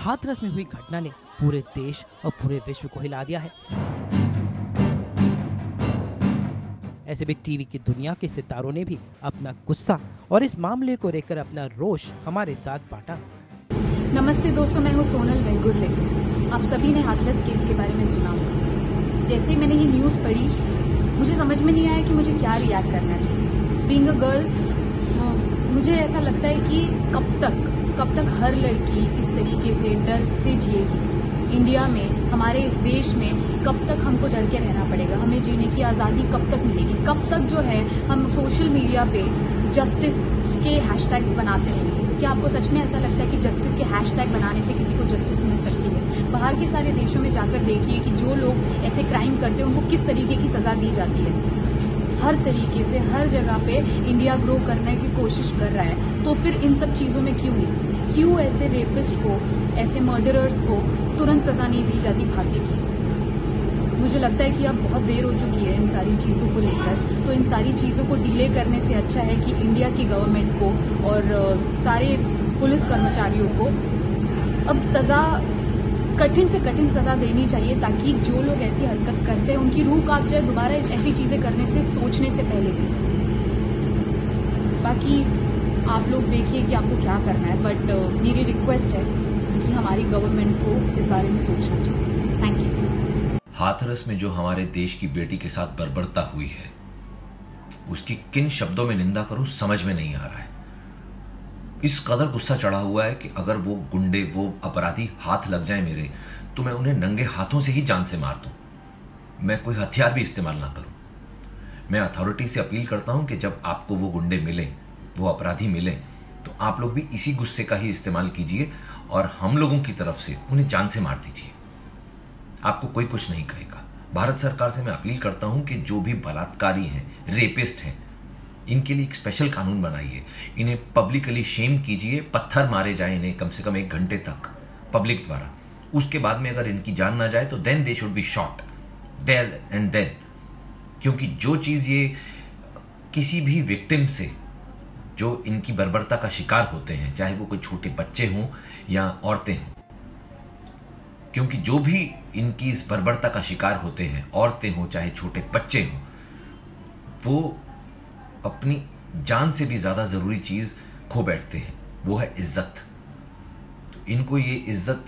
हाथरस में हुई घटना ने पूरे देश और पूरे विश्व को हिला दिया है। ऐसे बिग टीवी की दुनिया के सितारों ने भी अपना गुस्सा और इस मामले को लेकर अपना रोष हमारे साथ बांटा। नमस्ते दोस्तों, मैं हूँ सोनल वेंगुर्ले। आप सभी ने हाथरस केस के बारे में सुना होगा। जैसे ही मैंने ये न्यूज़ पढ़ी, मुझे समझ में नहीं आया कि मुझे क्या रिएक्ट करना चाहिए। बीइंग अ गर्ल, मुझे ऐसा लगता है कि कब तक हर लड़की इस तरीके से डर से जिएगी। इंडिया में, हमारे इस देश में कब तक हमको डर के रहना पड़ेगा? हमें जीने की आज़ादी कब तक मिलेगी? कब तक जो है हम सोशल मीडिया पे जस्टिस के हैशटैग्स बनाते रहेंगे? क्या आपको सच में ऐसा लगता है कि जस्टिस के हैशटैग बनाने से किसी को जस्टिस मिल सकती है? बाहर के सारे देशों में जाकर देखिए कि जो लोग ऐसे क्राइम करते हैं उनको किस तरीके की सजा दी जाती है। हर तरीके से हर जगह पे इंडिया ग्रो करने की कोशिश कर रहा है, तो फिर इन सब चीज़ों में क्यों ऐसे रेपिस्ट को, ऐसे मर्डरर्स को तुरंत सजा नहीं दी जाती फांसी की? मुझे लगता है कि अब बहुत देर हो चुकी है इन सारी चीज़ों को लेकर। तो इन सारी चीज़ों को डिले करने से अच्छा है कि इंडिया की गवर्नमेंट को और सारे पुलिस कर्मचारियों को अब सजा, कठिन से कठिन सजा देनी चाहिए, ताकि जो लोग ऐसी हरकत करते हैं उनकी रूह कांप जाए दोबारा ऐसी चीजें करने से, सोचने से पहले भी। बाकी आप लोग देखिए कि आपको क्या करना है, बट मेरी रिक्वेस्ट है कि हमारी गवर्नमेंट को इस बारे में सोचना चाहिए। Thank you. हाथरस में जो हमारे देश की बेटी के साथ बर्बरता हुई है, उसकी किन शब्दों में निंदा करूं समझ में नहीं आ रहा है। इस कदर गुस्सा चढ़ा हुआ है कि अगर वो गुंडे, वो अपराधी हाथ लग जाए मेरे, तो मैं उन्हें नंगे हाथों से ही जान से मार दूं। मैं कोई हथियार भी इस्तेमाल ना करूं। मैं अथॉरिटी से अपील करता हूं कि जब आपको वो गुंडे मिले, वो अपराधी मिले, तो आप लोग भी इसी गुस्से का ही इस्तेमाल कीजिए और हम लोगों की तरफ से उन्हें जान से मार दीजिए। आपको कोई कुछ नहीं कहेगा। भारत सरकार से मैं अपील करता हूं कि जो भी बलात्कारी हैं, रेपिस्ट हैं, इनके लिए एक स्पेशल कानून बनाइए। इन्हें पब्लिकली शेम कीजिए, पत्थर मारे जाए इन्हें कम से कम 1 घंटे तक पब्लिक द्वारा। उसके बाद में अगर इनकी जान ना जाए तो then they should be shot there and then. क्योंकि जो चीज ये किसी भी विक्टिम से, जो इनकी बर्बरता का शिकार होते हैं, चाहे वो कोई छोटे बच्चे हों या औरतें हों, क्योंकि जो भी इनकी इस बर्बरता का शिकार होते हैं, औरतें हों चाहे छोटे बच्चे हों, वो अपनी जान से भी ज्यादा जरूरी चीज खो बैठते हैं, वो है इज्जत। तो इनको ये इज्जत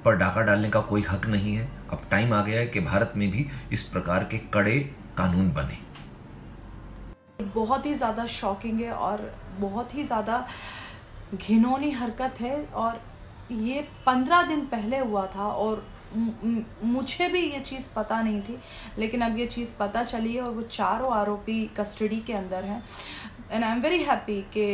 पर डाका डालने का कोई हक नहीं है। अब टाइम आ गया है कि भारत में भी इस प्रकार के कड़े कानून बने। बहुत ही ज़्यादा शॉकिंग है और बहुत ही ज़्यादा घिनौनी हरकत है, और ये 15 दिन पहले हुआ था और मुझे भी ये चीज़ पता नहीं थी, लेकिन अब ये चीज़ पता चली है और वो चारों आरोपी कस्टडी के अंदर हैं। And I am very happy कि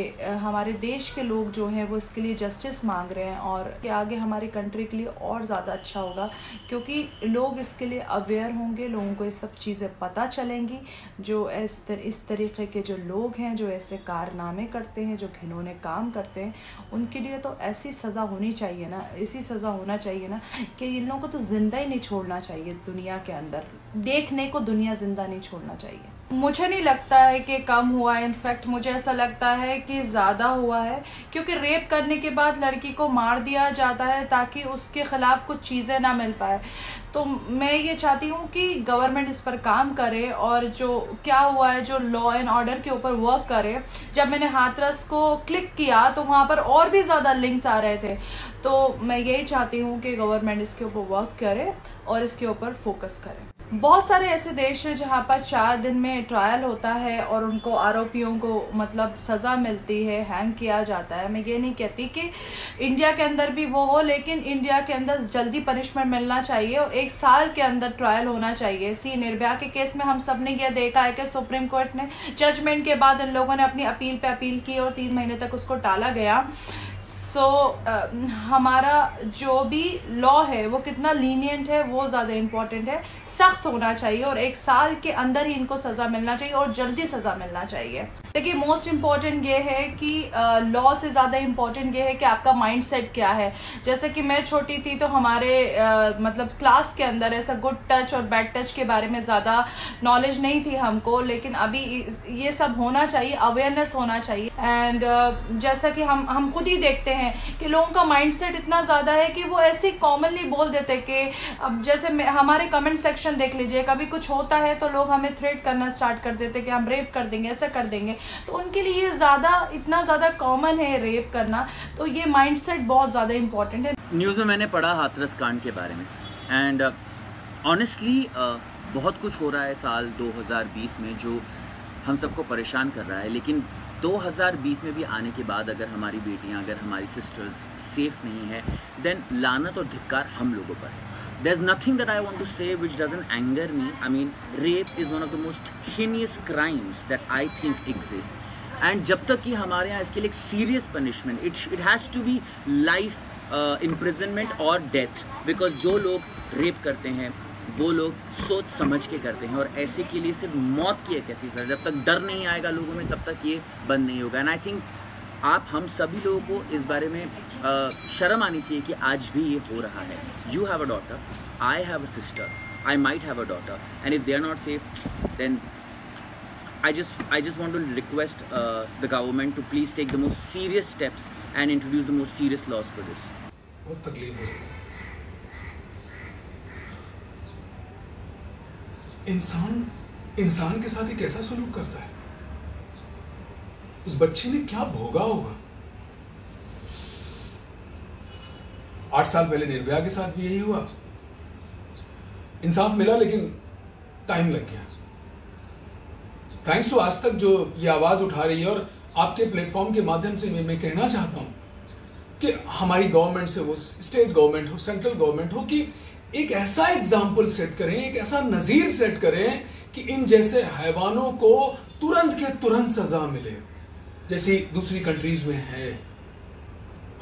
हमारे देश के लोग जो हैं वो इसके लिए जस्टिस मांग रहे हैं, और कि आगे हमारी कंट्री के लिए और ज़्यादा अच्छा होगा, क्योंकि लोग इसके लिए अवेयर होंगे, लोगों को ये सब चीज़ें पता चलेंगी। जो इस तरीके के जो लोग हैं, जो ऐसे कारनामे करते हैं, जो घिनौने काम करते हैं, उनके लिए तो ऐसी सज़ा होनी चाहिए ना, ऐसी सज़ा होना चाहिए ना कि इन लोगों को तो ज़िंदा ही नहीं छोड़ना चाहिए दुनिया के अंदर, देखने को दुनिया ज़िंदा नहीं छोड़ना चाहिए। मुझे नहीं लगता है कि कम हुआ है, इनफैक्ट मुझे ऐसा लगता है कि ज़्यादा हुआ है, क्योंकि रेप करने के बाद लड़की को मार दिया जाता है ताकि उसके खिलाफ कुछ चीज़ें ना मिल पाए। तो मैं ये चाहती हूँ कि गवर्नमेंट इस पर काम करे और जो क्या हुआ है, जो लॉ एंड ऑर्डर के ऊपर वर्क करे। जब मैंने हाथरस को क्लिक किया तो वहाँ पर और भी ज़्यादा लिंक्स आ रहे थे, तो मैं यही चाहती हूँ कि गवर्नमेंट इसके ऊपर वर्क करे और इसके ऊपर फोकस करे। बहुत सारे ऐसे देश हैं जहाँ पर 4 दिन में ट्रायल होता है और उनको, आरोपियों को मतलब सज़ा मिलती है, हैंग किया जाता है। मैं ये नहीं कहती कि इंडिया के अंदर भी वो हो, लेकिन इंडिया के अंदर जल्दी पनिशमेंट मिलना चाहिए और 1 साल के अंदर ट्रायल होना चाहिए। निर्भया के केस में हम सब ने यह देखा है कि सुप्रीम कोर्ट ने जजमेंट के बाद इन लोगों ने अपनी अपील पे अपील की और 3 महीने तक उसको टाला गया। हमारा जो भी लॉ है वो कितना लीनियंट है वो ज़्यादा इम्पोर्टेंट है। सख्त होना चाहिए और 1 साल के अंदर ही इनको सजा मिलना चाहिए और जल्दी सजा मिलना चाहिए। देखिए मोस्ट इम्पॉर्टेंट ये है कि लॉ से ज़्यादा इम्पॉर्टेंट ये है कि आपका माइंड सेट क्या है। जैसे कि मैं छोटी थी तो हमारे मतलब क्लास के अंदर ऐसा गुड टच और बैड टच के बारे में ज़्यादा नॉलेज नहीं थी हमको, लेकिन अभी ये सब होना चाहिए, अवेयरनेस होना चाहिए। एंड जैसा कि हम खुद ही देखते हैं कि लोगों का माइंड सेट इतना ज़्यादा है कि वो ऐसे कॉमनली बोल देते कि अब जैसे हमारे कमेंट सेक्शन देख लीजिए, कभी कुछ होता है तो लोग हमें थ्रेट करना स्टार्ट कर देते कि हम रेप कर देंगे, ऐसा कर देंगे। तो उनके लिए ये इतना ज़्यादा कॉमन है रेप करना, तो ये माइंडसेट बहुत ज़्यादा इंपॉर्टेंट है। न्यूज़ में मैंने पढ़ा हाथरस कांड के बारे में एंड ऑनेस्टली बहुत कुछ हो रहा है साल 2020 में जो हम सबको परेशान कर रहा है, लेकिन 2020 में भी आने के बाद अगर हमारी बेटियां, अगर हमारी सिस्टर्स सेफ नहीं है, देन लानत और धिक्कार हम लोगों पर है। There's nothing that I want to say which doesn't anger me. I mean, rape is one of the most heinous crimes that I think exists. And जब तक कि हमारे यहाँ इसके लिए एक serious punishment, it has to be life imprisonment or death. Because जो लोग rape करते हैं वो लोग सोच समझ के करते हैं और ऐसे के लिए सिर्फ मौत की एक ऐसी सज़ा, जब तक डर नहीं आएगा लोगों में तब तक ये बंद नहीं होगा। एंड आई थिंक आप हम सभी लोगों को इस बारे में शर्म आनी चाहिए कि आज भी ये हो रहा है। You have a daughter, I have a sister, I might have a daughter, and if they are not safe then I just want to request the government to please take the most serious steps and introduce the most serious laws for this. बहुत तकलीफ हो रही है। इंसान के साथ एक ऐसा सलूक करता है, उस बच्चे ने क्या भोगा होगा। 8 साल पहले निर्भया के साथ भी यही हुआ, इंसाफ मिला लेकिन टाइम लग गया। थैंक्स टू आज तक जो ये आवाज उठा रही है, और आपके प्लेटफॉर्म के माध्यम से मैं कहना चाहता हूं कि हमारी गवर्नमेंट से, वो स्टेट गवर्नमेंट हो, सेंट्रल गवर्नमेंट हो, कि एक ऐसा एग्जाम्पल सेट करें, एक ऐसा नजीर सेट करें कि इन जैसे हैवानों को तुरंत के तुरंत सजा मिले, जैसी दूसरी कंट्रीज में है।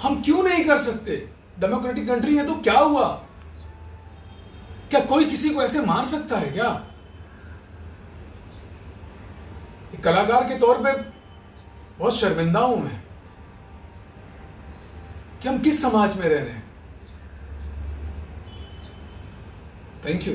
हम क्यों नहीं कर सकते? डेमोक्रेटिक कंट्री है तो क्या हुआ? क्या कोई किसी को ऐसे मार सकता है क्या? एक कलाकार के तौर पे बहुत शर्मिंदा हूं मैं कि हम किस समाज में रह रहे हैं। Thank you.